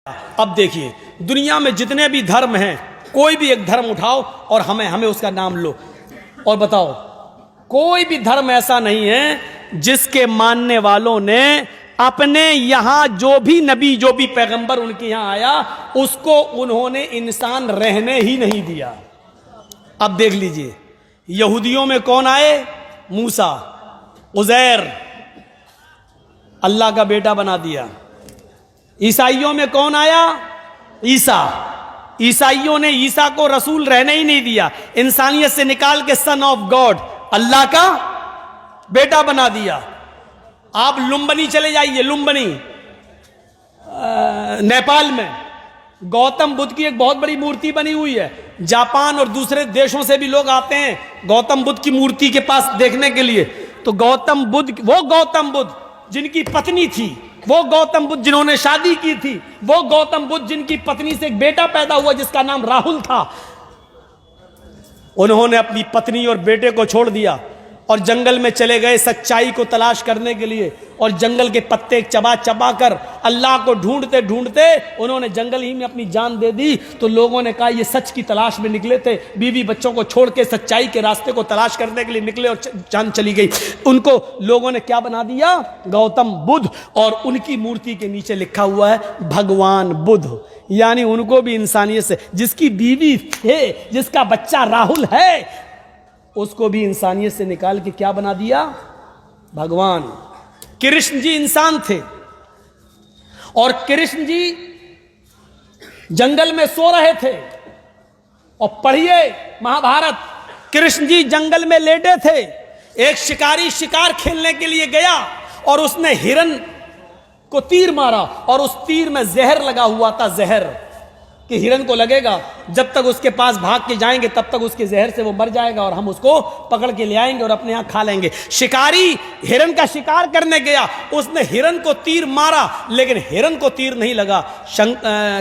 अब देखिए, दुनिया में जितने भी धर्म हैं, कोई भी एक धर्म उठाओ और हमें उसका नाम लो और बताओ, कोई भी धर्म ऐसा नहीं है जिसके मानने वालों ने अपने यहां जो भी नबी, जो भी पैगंबर उनके यहां आया, उसको उन्होंने इंसान रहने ही नहीं दिया। अब देख लीजिए, यहूदियों में कौन आए? मूसा, उज़ैर अल्लाह का बेटा बना दिया। ईसाइयों में कौन आया? ईसा। ईसाइयों ने ईसा को रसूल रहने ही नहीं दिया, इंसानियत से निकाल के सन ऑफ गॉड, अल्लाह का बेटा बना दिया। आप लुम्बनी चले जाइए, लुम्बनी नेपाल में गौतम बुद्ध की एक बहुत बड़ी मूर्ति बनी हुई है। जापान और दूसरे देशों से भी लोग आते हैं गौतम बुद्ध की मूर्ति के पास देखने के लिए। तो गौतम बुद्ध, वो गौतम बुद्ध जिनकी पत्नी थी, वो गौतम बुद्ध जिन्होंने शादी की थी, वो गौतम बुद्ध जिनकी पत्नी से एक बेटा पैदा हुआ जिसका नाम राहुल था, उन्होंने अपनी पत्नी और बेटे को छोड़ दिया और जंगल में चले गए सच्चाई को तलाश करने के लिए। और जंगल के पत्ते चबा चबा कर अल्लाह को ढूंढते ढूंढते उन्होंने जंगल ही में अपनी जान दे दी। तो लोगों ने कहा ये सच की तलाश में निकले थे, बीवी बच्चों को छोड़ के सच्चाई के रास्ते को तलाश करने के लिए निकले और जान चली गई। उनको लोगों ने क्या बना दिया? गौतम बुद्ध। और उनकी मूर्ति के नीचे लिखा हुआ है भगवान बुद्ध। यानी उनको भी इंसानियत से, जिसकी बीवी थे, जिसका बच्चा राहुल है, उसको भी इंसानियत से निकाल के क्या बना दिया? भगवान। कृष्ण जी इंसान थे और कृष्ण जी जंगल में सो रहे थे। और पढ़िए महाभारत, कृष्ण जी जंगल में लेटे थे। एक शिकारी शिकार खेलने के लिए गया और उसने हिरन को तीर मारा और उस तीर में जहर लगा हुआ था, जहर कि हिरन को लगेगा, जब तक उसके पास भाग के जाएंगे तब तक उसके जहर से वो मर जाएगा और हम उसको पकड़ के ले आएंगे और अपने यहां खा लेंगे। शिकारी हिरन का शिकार करने गया, उसने हिरन को तीर मारा लेकिन हिरन को तीर नहीं लगा।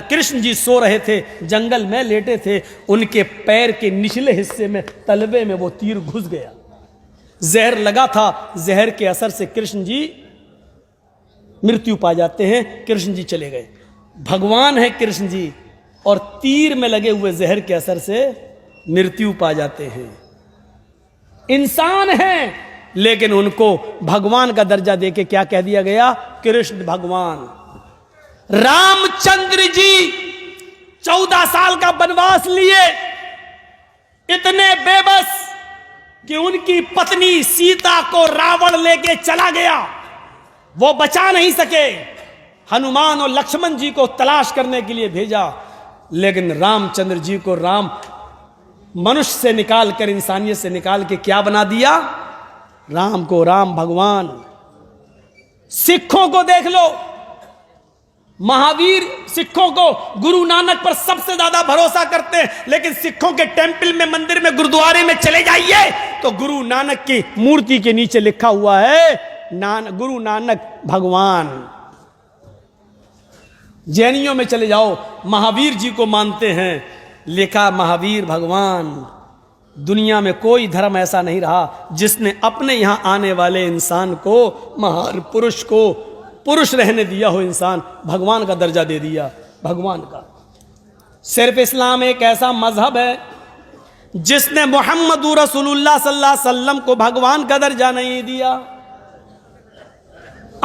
कृष्ण जी सो रहे थे, जंगल में लेटे थे, उनके पैर के निचले हिस्से में तलवे में वो तीर घुस गया, जहर लगा था। जहर के असर से कृष्ण जी मृत्यु पा जाते हैं, कृष्ण जी चले गए। भगवान है कृष्ण जी और तीर में लगे हुए जहर के असर से मृत्यु पा जाते हैं। इंसान हैं लेकिन उनको भगवान का दर्जा देके क्या कह दिया गया? कृष्ण भगवान। रामचंद्र जी 14 साल का वनवास लिए, इतने बेबस कि उनकी पत्नी सीता को रावण लेके चला गया, वो बचा नहीं सके। हनुमान और लक्ष्मण जी को तलाश करने के लिए भेजा, लेकिन रामचंद्र जी को राम मनुष्य से निकाल कर, इंसानियत से निकाल के क्या बना दिया? राम को राम भगवान। सिखों को देख लो, महावीर सिखों को गुरु नानक पर सबसे ज्यादा भरोसा करते हैं, लेकिन सिखों के टेंपल में, मंदिर में, गुरुद्वारे में चले जाइए तो गुरु नानक की मूर्ति के नीचे लिखा हुआ है गुरु नानक भगवान। जैनियों में चले जाओ, महावीर जी को मानते हैं, लिखा महावीर भगवान। दुनिया में कोई धर्म ऐसा नहीं रहा जिसने अपने यहां आने वाले इंसान को, महान पुरुष को, पुरुष रहने दिया हो, इंसान भगवान का दर्जा दे दिया, भगवान का। सिर्फ इस्लाम एक ऐसा मजहब है जिसने मोहम्मद रसूलुल्लाह सल्लल्लाहु अलैहि वसल्लम को भगवान का दर्जा नहीं दिया।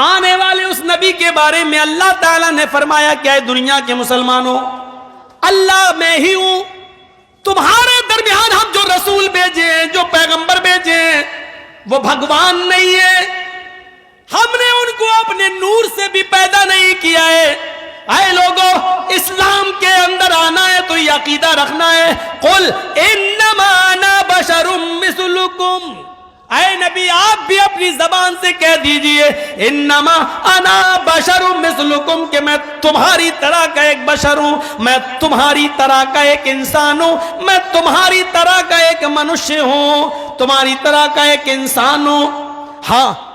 आने वाले उस नबी के बारे में अल्लाह ताला ने फरमाया, क्या है दुनिया के मुसलमानों, अल्लाह मैं ही हूं, तुम्हारे दरमियान हम जो रसूल भेजे हैं, जो पैगंबर भेजे हैं, वो भगवान नहीं है। हमने उनको अपने नूर से भी पैदा नहीं किया है। आए लोगों, इस्लाम के अंदर आना है तो ये अकीदा रखना है, कुल इन्नमा अना बशरुम मिस्लुकुम। आए नबी, आप भी अपनी जबान से कह दीजिए, इन्नमा अना बशरुम मिस्लुकुम, कि मैं तुम्हारी तरह का एक बशर हूं, मैं तुम्हारी तरह का एक इंसान हूं, मैं तुम्हारी तरह का एक मनुष्य हूं, तुम्हारी तरह का एक इंसान हूं। हाँ,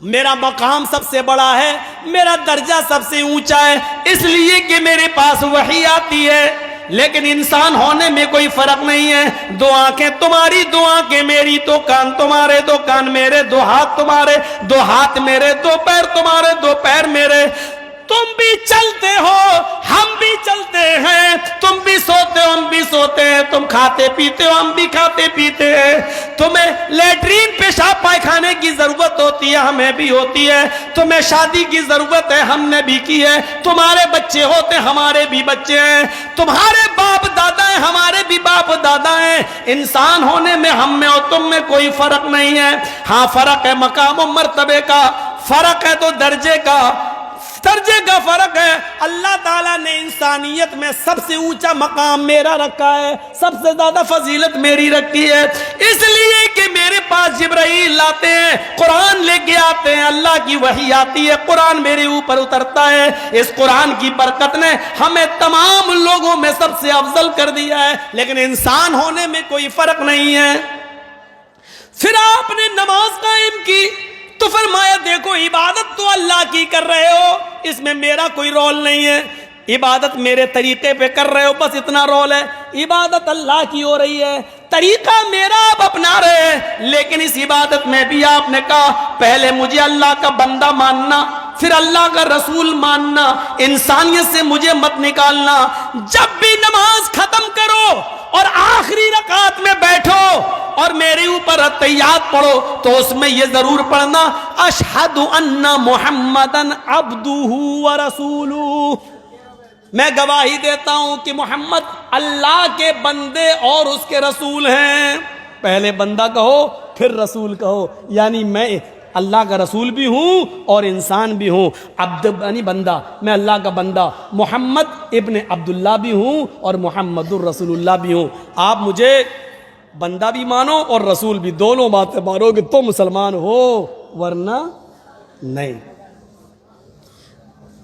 मेरा मकाम सबसे बड़ा है, मेरा दर्जा सबसे ऊंचा है, इसलिए कि मेरे पास वही आती है। लेकिन इंसान होने में कोई फर्क नहीं है। 2 आंखें तुम्हारी, 2 आंखें मेरी, 2 कान तुम्हारे, 2 कान मेरे, 2 हाथ तुम्हारे, 2 हाथ मेरे, 2 पैर तुम्हारे, 2 पैर मेरे। तुम भी चलते हो, तुम खाते पीते हो, हम भी खाते पीते हैं। तुम्हें लेटरीन पेशाब पायखाने की जरूरत होती है, हमें भी होती है। तुम्हें शादी की जरूरत है, हमने भी की है। तुम्हारे बच्चे होते, हमारे भी बच्चे हैं। तुम्हारे बाप दादा हैं, हमारे भी बाप दादा हैं। इंसान होने में हम में और तुम में कोई फर्क नहीं है। हाँ, फर्क है मकाम और मर्तबे का, फर्क है तो दर्जे का फर्क है। अल्लाह ताला ने इंसानियत में सबसे ऊंचा मकाम मेरा रखा है, सबसे ज्यादा फजीलत मेरी रखी है, इसलिए कि मेरे पास जिब्राइल आते हैं, कुरान लेके आते हैं, अल्लाह की वही आती है, कुरान मेरे ऊपर उतरता है। इस कुरान की बरकत ने हमें तमाम लोगों में सबसे अफजल कर दिया है, लेकिन इंसान होने में कोई फर्क नहीं है। फिर आपने नमाज कायम की तो फरमाया देखो इबादत तो अल्लाह की कर रहे हो, इसमें मेरा कोई रोल नहीं है। इबादत मेरे तरीके पे कर रहे हो, बस इतना रोल है। इबादत अल्लाह की हो रही है, तरीका मेरा आप अपना रहे हैं, लेकिन इस इबादत में भी आपने कहा पहले मुझे अल्लाह का बंदा मानना, फिर अल्लाह का रसूल मानना, इंसानियत से मुझे मत निकालना। जब भी नमाज खत्म करो और आखिरी रकात में बैठो और मेरे ऊपर तैयात पढ़ो तो उसमें यह जरूर पढ़ना अशहदु अन्ना मुहम्मदन अब्दुहु व रसूलुहु, मैं गवाही देता हूं कि मोहम्मद अल्लाह के बंदे और उसके रसूल हैं। पहले बंदा कहो फिर रसूल कहो, यानी मैं अल्लाह का रसूल भी हूं और इंसान भी हूं। अब्द यानी बंदा, मैं अल्लाह का बंदा, मोहम्मद इब्न अब्दुल्ला भी हूं और मोहम्मदुर रसूलुल्लाह भी हूं। आप मुझे बंदा भी मानो और रसूल भी, दोनों बातें मानोगे तो मुसलमान हो, वरना नहीं।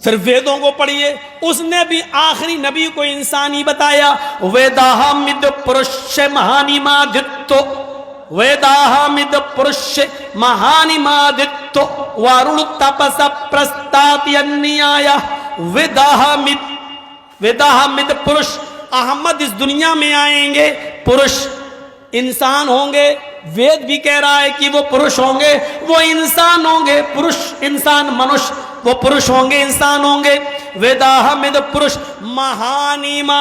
फिर वेदों को पढ़िए, उसने भी आखिरी नबी को इंसान ही बताया। वेदाहमिद पुरुष महानिमादित्तो, वेदाहमिद पुरुष महानिमादित्तो वरुण तपस प्रस्तात्यन्याय। वेदाहमिद पुरुष, अहमद इस दुनिया में आएंगे, पुरुष इंसान होंगे। वेद भी कह रहा है कि वो पुरुष होंगे, वो इंसान होंगे। पुरुष इंसान मनुष्य, वो पुरुष होंगे इंसान होंगे। वेदाहमिद पुरुष महानिमादित्य,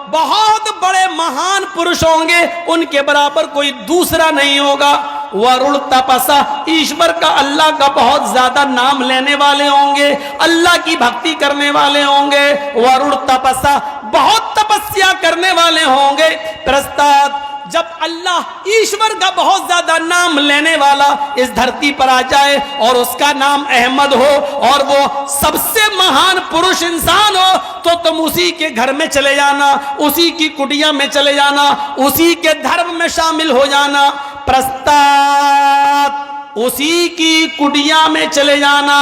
बहुत बड़े महान पुरुष होंगे, उनके बराबर कोई दूसरा नहीं होगा। वरुण तपसा, ईश्वर का अल्लाह का बहुत ज्यादा नाम लेने वाले होंगे, अल्लाह की भक्ति करने वाले होंगे। वरुण तपसा, बहुत तपस्या करने वाले होंगे। प्रस्ताद, जब अल्लाह ईश्वर का बहुत ज्यादा नाम लेने वाला इस धरती पर आ जाए और उसका नाम अहमद हो और वो सबसे महान पुरुष इंसान हो, तो तुम उसी के घर में चले जाना, उसी की कुटिया में चले जाना, उसी के धर्म में शामिल हो जाना। प्रस्ताव, उसी की कुटिया में चले जाना।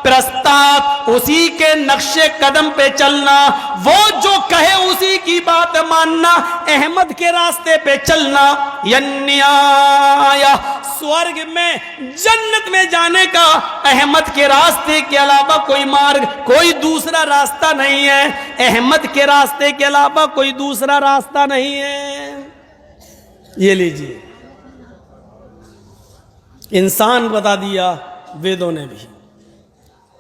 प्रस्ताव, उसी के नक्शे कदम पे चलना। वो जो कहे उसी की बात मानना, अहमद के रास्ते पे चलना। यन्याय, स्वर्ग में जन्नत में जाने का अहमद के रास्ते के अलावा कोई मार्ग, कोई दूसरा रास्ता नहीं है। अहमद के रास्ते के अलावा कोई दूसरा रास्ता नहीं है। ये लीजिए, इंसान बता दिया वेदों ने भी,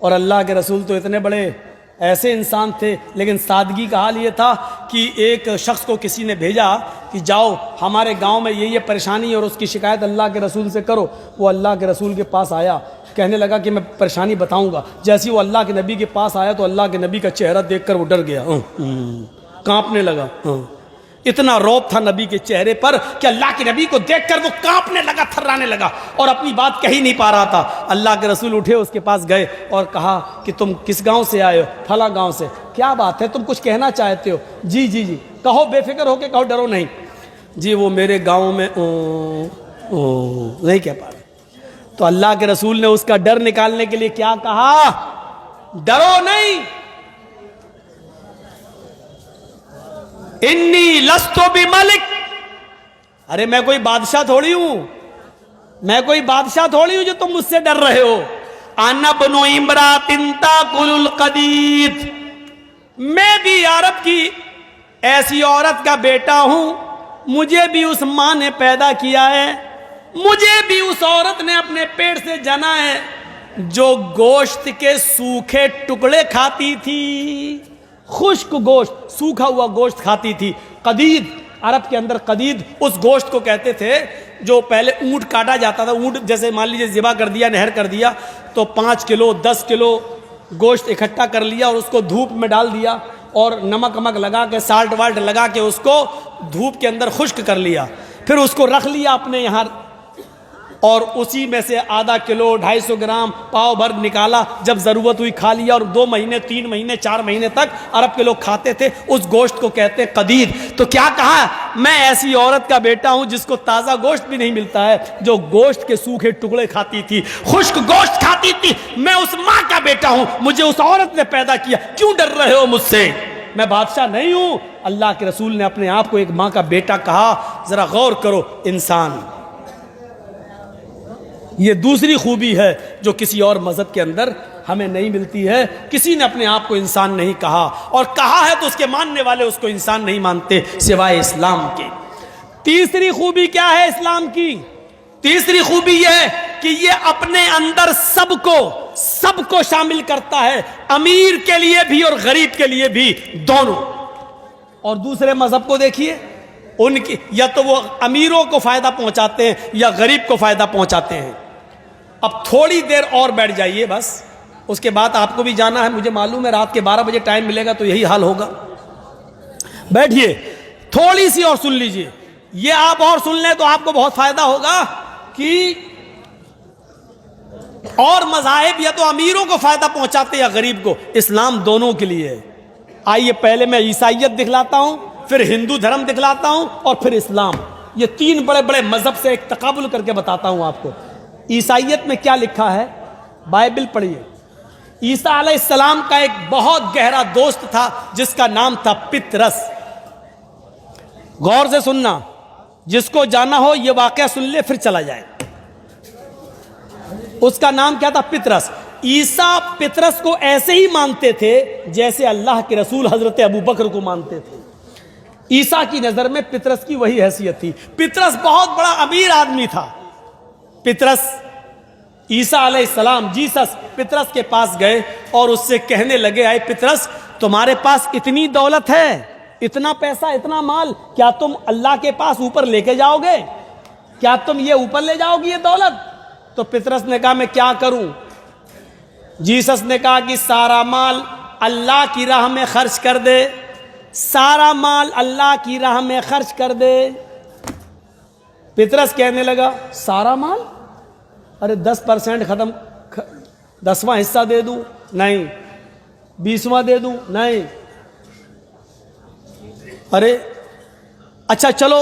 और अल्लाह के रसूल तो इतने बड़े ऐसे इंसान थे। लेकिन सादगी का हाल ये था कि एक शख्स को किसी ने भेजा कि जाओ हमारे गांव में ये परेशानी है और उसकी शिकायत अल्लाह के रसूल से करो। वो अल्लाह के रसूल के पास आया, कहने लगा कि मैं परेशानी बताऊंगा। जैसे ही वो अल्लाह के नबी के पास आया तो अल्लाह के नबी का चेहरा देखकर वो डर गया, कांपने लगा। इतना रौब था नबी के चेहरे पर कि अल्लाह के नबी को देखकर वो कांपने लगा, थर्राने लगा और अपनी बात कह ही नहीं पा रहा था। अल्लाह के रसूल उठे, उसके पास गए और कहा कि तुम किस गांव से आए हो? फला गांव से। क्या बात है, तुम कुछ कहना चाहते हो? जी जी जी, कहो, बेफिक्र होके कहो, डरो नहीं। जी वो मेरे गांव में नहीं कह पा रहे। तो अल्लाह के रसूल ने उसका डर निकालने के लिए क्या कहा? डरो नहीं, इन्नी लस्तो भी मलिक। अरे मैं कोई बादशाह थोड़ी हूं, मैं कोई बादशाह थोड़ी हूं जो तुम मुझसे डर रहे हो। आना बनो इमरातिन ताकुलुल कदीद, मैं भी अरब की ऐसी औरत का बेटा हूं, मुझे भी उस मां ने पैदा किया है, मुझे भी उस औरत ने अपने पेट से जना है जो गोश्त के सूखे टुकड़े खाती थी। खुश्क गोश्त, सूखा हुआ गोश्त खाती थी। कदीद, अरब के अंदर कदीद उस गोश्त को कहते थे जो पहले ऊँट काटा जाता था। ऊँट जैसे मान लीजिए ज़िबा कर दिया, नहर कर दिया, तो 5 किलो 10 किलो गोश्त इकट्ठा कर लिया और उसको धूप में डाल दिया और नमक वमक लगा के, साल्ट वाल्ट लगा के उसको धूप के अंदर खुश्क कर लिया। फिर उसको रख लिया अपने यहाँ और उसी में से आधा किलो 250 ग्राम पाव भर निकाला, जब ज़रूरत हुई खा लिया। और 2 महीने 3 महीने 4 महीने तक अरब के लोग खाते थे। उस गोश्त को कहते हैं कदीद। तो क्या कहा, मैं ऐसी औरत का बेटा हूं जिसको ताज़ा गोश्त भी नहीं मिलता है, जो गोश्त के सूखे टुकड़े खाती थी, खुश्क गोश्त खाती थी। मैं उस माँ का बेटा हूं, मुझे उस औरत ने पैदा किया, क्यों डर रहे हो मुझसे? मैं बादशाह नहीं हूं। अल्लाह के रसूल ने अपने आप को एक माँ का बेटा कहा। जरा गौर करो, इंसान, ये दूसरी खूबी है जो किसी और मजहब के अंदर हमें नहीं मिलती है। किसी ने अपने आप को इंसान नहीं कहा, और कहा है तो उसके मानने वाले उसको इंसान नहीं मानते सिवाय इस्लाम के। तीसरी खूबी क्या है इस्लाम की? तीसरी खूबी यह है कि ये अपने अंदर सबको शामिल करता है, अमीर के लिए भी और गरीब के लिए भी, दोनों। और दूसरे मजहब को देखिए, उनकी या तो वो अमीरों को फायदा पहुंचाते हैं या गरीब को फायदा पहुंचाते हैं। अब थोड़ी देर और बैठ जाइए बस, उसके बाद आपको भी जाना है, मुझे मालूम है रात के 12 बजे टाइम मिलेगा तो यही हाल होगा। बैठिए, थोड़ी सी और सुन लीजिए। ये आप और सुन लें तो आपको बहुत फायदा होगा कि और मज़ाहिब या तो अमीरों को फायदा पहुंचाते या गरीब को। इस्लाम दोनों के लिए है। आइए पहले मैं ईसाइयत दिखलाता हूं, फिर हिंदू धर्म दिखलाता हूं और फिर इस्लाम। ये 3 बड़े बड़े मजहब से एक तकाबुल करके बताता हूं आपको। ईसाइयत में क्या लिखा है, बाइबल पढ़िए। ईसा अलैहिस्सलाम का एक बहुत गहरा दोस्त था जिसका नाम था पितरस। गौर से सुनना, जिसको जाना हो ये वाकया सुन ले फिर चला जाए। उसका नाम क्या था? पितरस। ईसा पितरस को ऐसे ही मानते थे जैसे अल्लाह के रसूल हजरत अबू बकर को मानते थे। ईसा की नजर में पितरस की वही हैसियत थी। पितरस बहुत बड़ा अमीर आदमी था। पितरस, ईसा अलैहिस्सलाम, जीसस पितरस के पास गए और उससे कहने लगे, आए पितरस, तुम्हारे पास इतनी दौलत है, इतना पैसा, इतना माल, क्या तुम अल्लाह के पास ऊपर लेके जाओगे? क्या तुम ये ऊपर ले जाओगी ये दौलत? तो पितरस ने कहा, मैं क्या करूं? जीसस ने कहा कि सारा माल अल्लाह की राह में खर्च कर दे, सारा माल अल्लाह की राह में खर्च कर दे। पितरस कहने लगा, सारा माल? अरे 10% खत्म, 10वां हिस्सा दे दूं? नहीं। 20वां दे दूं? नहीं। अरे अच्छा चलो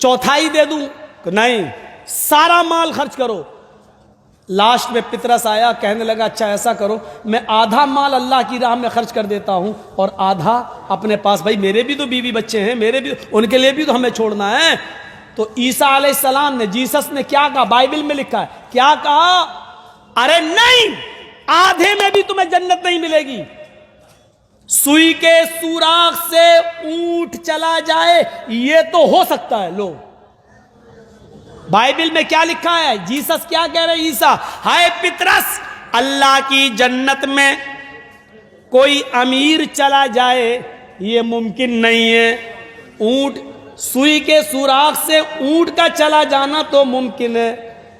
चौथाई दे दूं? नहीं। सारा माल खर्च करो। लास्ट में पितरस आया, कहने लगा, अच्छा ऐसा करो, मैं आधा माल अल्लाह की राह में खर्च कर देता हूं और आधा अपने पास। भाई मेरे भी तो बीवी बच्चे हैं, मेरे भी, उनके लिए भी तो हमें छोड़ना है। तो ईसा अलैहिस्सलाम ने, जीसस ने क्या कहा? बाइबल में लिखा है, क्या कहा? अरे नहीं, आधे में भी तुम्हें जन्नत नहीं मिलेगी। सुई के सुराख से ऊंट चला जाए ये तो हो सकता है। लो, बाइबल में क्या लिखा है? जीसस क्या कह रहे हैं? ईसा, हाय पितरस, अल्लाह की जन्नत में कोई अमीर चला जाए ये मुमकिन नहीं है। ऊंट, सुई के सुराख से ऊंट का चला जाना तो मुमकिन है,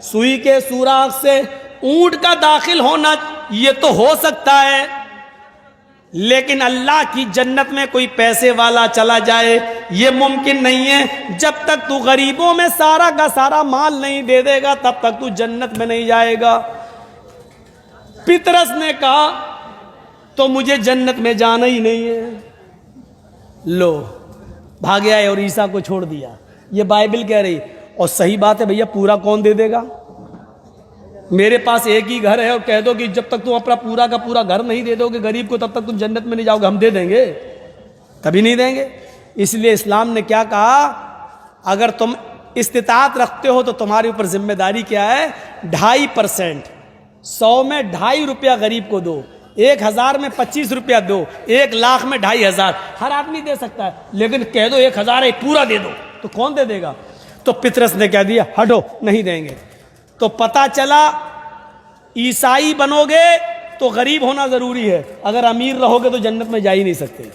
सुई के सुराख से ऊंट का दाखिल होना ये तो हो सकता है, लेकिन अल्लाह की जन्नत में कोई पैसे वाला चला जाए ये मुमकिन नहीं है। जब तक तू गरीबों में सारा का सारा माल नहीं दे देगा तब तक तू जन्नत में नहीं जाएगा। पितरस ने कहा, तो मुझे जन्नत में जाना ही नहीं है। लो, भाग आए और ईसा को छोड़ दिया। ये बाइबल कह रही, और सही बात है भैया, पूरा कौन दे देगा? मेरे पास एक ही घर है और कह दो कि जब तक तुम अपना पूरा का पूरा घर नहीं दे दोगे गरीब को तब तक तुम जन्नत में नहीं जाओगे। हम दे देंगे? कभी नहीं देंगे। इसलिए इस्लाम ने क्या कहा? अगर तुम इस्तिताअत रखते हो तो तुम्हारे ऊपर जिम्मेदारी क्या है? 2.5%, 100 में 2.5 रुपया गरीब को दो, 1000 में 25 रुपया दो, 1 लाख में 2.500। हर आदमी दे सकता है, लेकिन कह दो 1000 है पूरा दे दो, तो कौन दे देगा? तो पितरस ने कह दिया, हटो, नहीं देंगे। तो पता चला ईसाई बनोगे तो गरीब होना जरूरी है। अगर अमीर रहोगे तो जन्नत में जा ही नहीं सकते।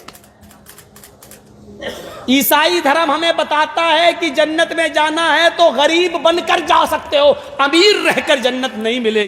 ईसाई धर्म हमें बताता है कि जन्नत में जाना है तो गरीब बनकर जा सकते हो, अमीर रहकर जन्नत नहीं मिलेगी।